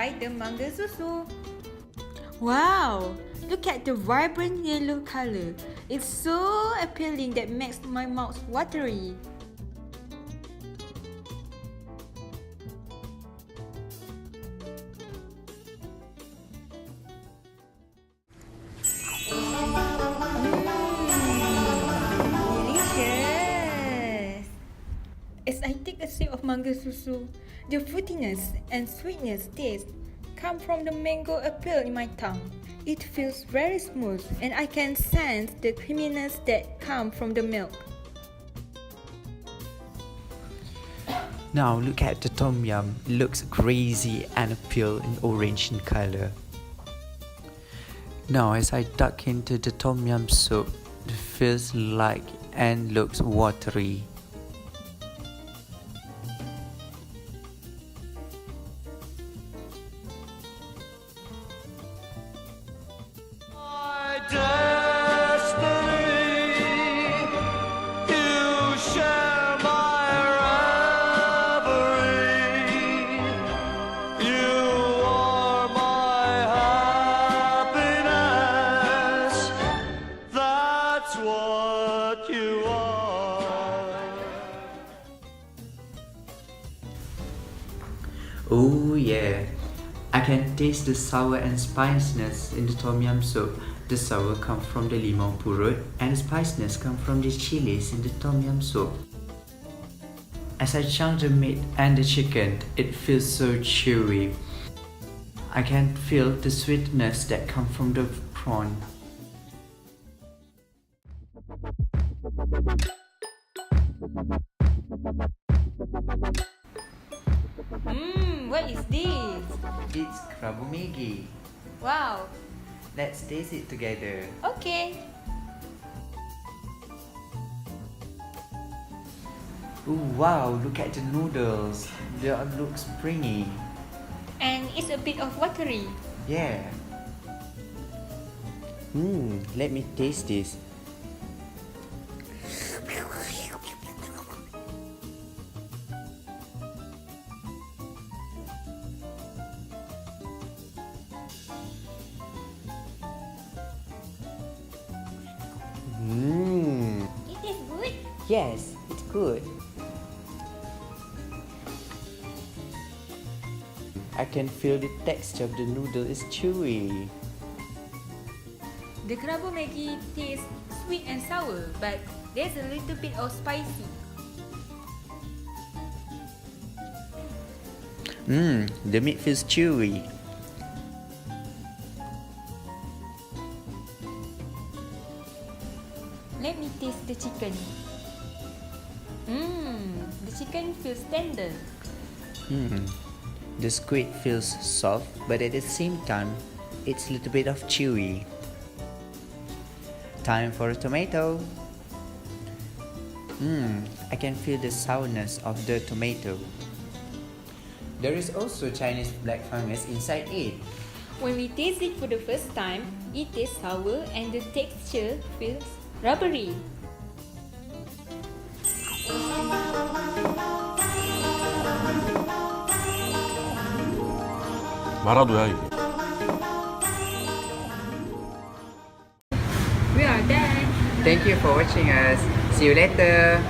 try the manga susu. Wow! Look at the vibrant yellow color. It's so appealing that makes my mouth watery. Delicious! As I take a sip of manga susu, the fruitiness and sweetness taste come from the mango appeal in my tongue. It feels very smooth and I can sense the creaminess that comes from the milk. Now look at the tom yum. It looks crazy and appeal in orange in color. Now as I duck into the tom yum soup, it feels like and looks watery. Oh yeah, I can taste the sour and spiciness in the tom yum soup. The sour comes from the limau purut and the spiciness comes from the chilies in the tom yum soup. As I chunk the meat and the chicken, it feels so chewy. I can feel the sweetness that comes from the prawn. What is this? It's krabu Maggi. Wow! Let's taste it together. Okay! Oh wow, look at the noodles. They look springy. And it's a bit of watery. Yeah. Let me taste this. It is good. Yes, it's good. I can feel the texture of the noodle is chewy. The krabu Maggi tastes sweet and sour, but there's a little bit of spicy. The meat feels chewy. Let me taste the chicken. The chicken feels tender. The squid feels soft, but at the same time, it's a little bit of chewy. Time for a tomato. I can feel the sourness of the tomato. There is also Chinese black fungus inside it. When we taste it for the first time, it tastes sour and the texture feels rubbery. 말아둬야 이게. We are done. Thank you for watching us. See you later.